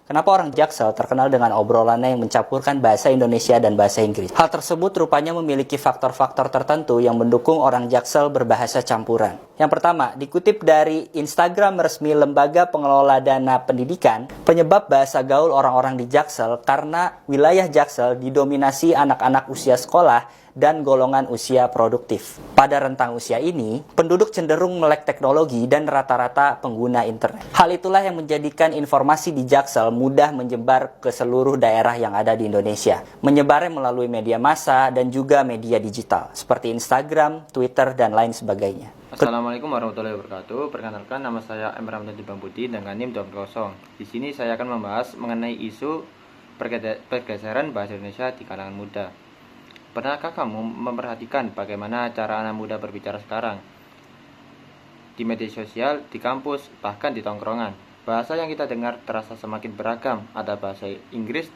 Kenapa orang Jaksel terkenal dengan obrolannya yang mencampurkan bahasa Indonesia dan bahasa Inggris? Hal tersebut rupanya memiliki faktor-faktor tertentu yang mendukung orang Jaksel berbahasa campuran. Yang pertama, dikutip dari Instagram resmi Lembaga Pengelola Dana Pendidikan, penyebab bahasa gaul orang-orang di Jaksel karena wilayah Jaksel didominasi anak-anak usia sekolah dan golongan usia produktif. Pada rentang usia ini, penduduk cenderung melek teknologi dan rata-rata pengguna internet. Hal itulah yang menjadikan informasi di Jaksel mudah menyebar ke seluruh daerah yang ada di Indonesia. Menyebarnya melalui media massa dan juga media digital, seperti Instagram, Twitter, dan lain sebagainya. Assalamualaikum warahmatullahi wabarakatuh. Perkenalkan, nama saya Emre Ramdan Jubang Budi dengan NIM 20. Di sini saya akan membahas mengenai isu pergeseran bahasa Indonesia di kalangan muda. Pernahkah kamu memperhatikan bagaimana cara anak muda berbicara sekarang? Di media sosial, di kampus, bahkan di tongkrongan. Bahasa yang kita dengar terasa semakin beragam. Ada bahasa Inggris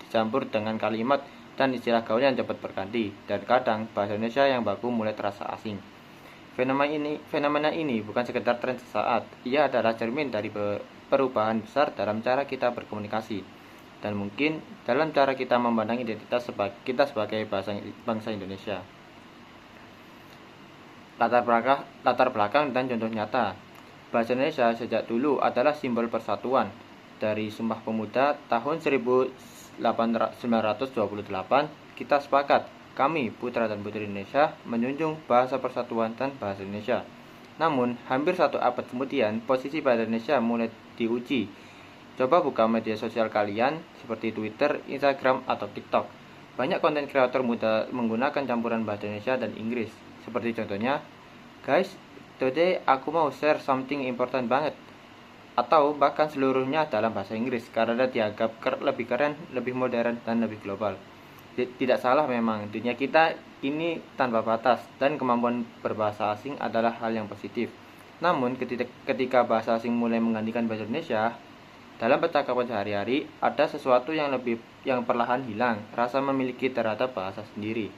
dicampur dengan kalimat dan istilah gaul yang cepat berganti. Dan kadang bahasa Indonesia yang baku mulai terasa asing. Fenomena ini bukan sekedar tren sesaat. Ia adalah cermin dari perubahan besar dalam cara kita berkomunikasi. Dan mungkin dalam cara kita memandang identitas kita sebagai bangsa Indonesia. Latar belakang dan contoh nyata. Bahasa Indonesia sejak dulu adalah simbol persatuan. Dari Sumpah Pemuda tahun 1928, kita sepakat, kami putra dan putri Indonesia menjunjung bahasa persatuan dan bahasa Indonesia. Namun, hampir satu abad kemudian, posisi bahasa Indonesia mulai diuji. Coba buka media sosial kalian seperti Twitter, Instagram, atau TikTok. Banyak konten kreator muda menggunakan campuran bahasa Indonesia dan Inggris. Seperti contohnya, guys, today aku mau share something important banget. Atau bahkan seluruhnya dalam bahasa Inggris karena dianggap lebih keren, lebih modern, dan lebih global. Tidak salah memang, dunia kita ini tanpa batas dan kemampuan berbahasa asing adalah hal yang positif. Namun ketika bahasa asing mulai menggantikan bahasa Indonesia, dalam percakapan sehari-hari, ada sesuatu yang perlahan hilang, rasa memiliki terhadap bahasa sendiri.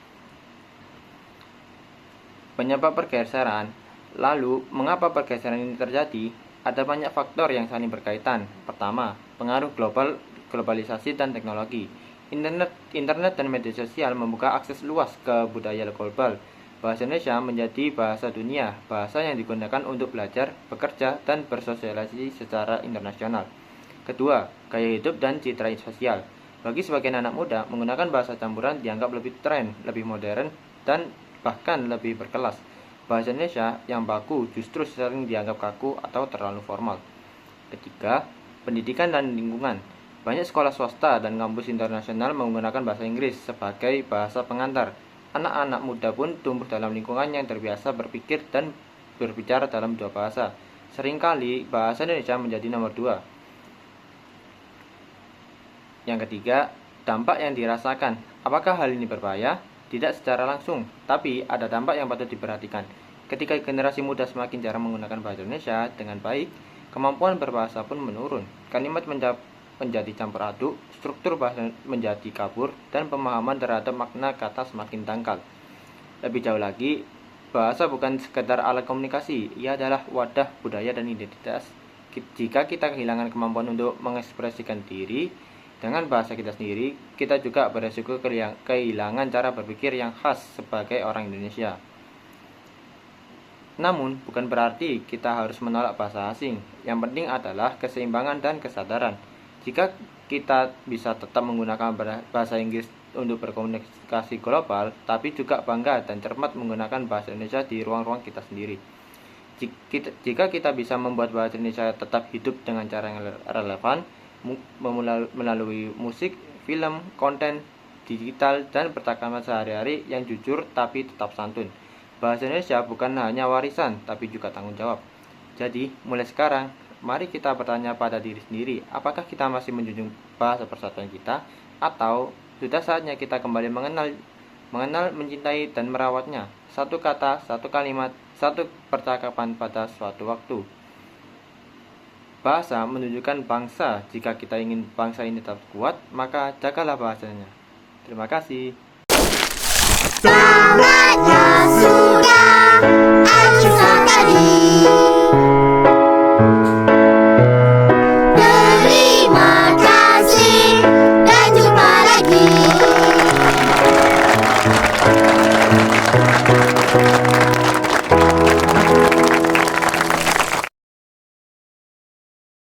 Penyebab pergeseran. Lalu, mengapa pergeseran ini terjadi? Ada banyak faktor yang saling berkaitan. Pertama, pengaruh globalisasi dan teknologi. Internet dan media sosial membuka akses luas ke budaya global. Bahasa Indonesia menjadi bahasa dunia, bahasa yang digunakan untuk belajar, bekerja, dan bersosialisasi secara internasional. Kedua, gaya hidup dan citra sosial. Bagi sebagian anak muda, menggunakan bahasa campuran dianggap lebih tren, lebih modern, dan bahkan lebih berkelas. Bahasa Indonesia yang baku justru sering dianggap kaku atau terlalu formal. Ketiga, pendidikan dan lingkungan. Banyak sekolah swasta dan kampus internasional menggunakan bahasa Inggris sebagai bahasa pengantar. Anak-anak muda pun tumbuh dalam lingkungan yang terbiasa berpikir dan berbicara dalam dua bahasa. Seringkali bahasa Indonesia menjadi nomor dua. Yang ketiga, dampak yang dirasakan. Apakah hal ini berbahaya? Tidak secara langsung, tapi ada dampak yang patut diperhatikan. Ketika generasi muda semakin jarang menggunakan bahasa Indonesia dengan baik, kemampuan berbahasa pun menurun. Kalimat menjadi campur aduk, struktur bahasa menjadi kabur, dan pemahaman terhadap makna kata semakin dangkal. Lebih jauh lagi, bahasa bukan sekedar alat komunikasi, ia adalah wadah budaya dan identitas. Jika kita kehilangan kemampuan untuk mengekspresikan diri dengan bahasa kita sendiri, kita juga beresiko kehilangan cara berpikir yang khas sebagai orang Indonesia. Namun, bukan berarti kita harus menolak bahasa asing. Yang penting adalah keseimbangan dan kesadaran. Jika kita bisa tetap menggunakan bahasa Inggris untuk berkomunikasi global, tapi juga bangga dan cermat menggunakan bahasa Indonesia di ruang-ruang kita sendiri. Jika kita bisa membuat bahasa Indonesia tetap hidup dengan cara yang relevan, melalui musik, film, konten digital, dan percakapan sehari-hari yang jujur tapi tetap santun. Bahasa Indonesia bukan hanya warisan, tapi juga tanggung jawab. Jadi, mulai sekarang, mari kita bertanya pada diri sendiri, apakah kita masih menjunjung bahasa persatuan kita, atau sudah saatnya kita kembali mengenal, mencintai, dan merawatnya. Satu kata, satu kalimat, satu percakapan pada suatu waktu. Bahasa menunjukkan bangsa. Jika kita ingin bangsa ini tetap kuat, maka jagalah bahasanya. Terima kasih. Selamat masuk.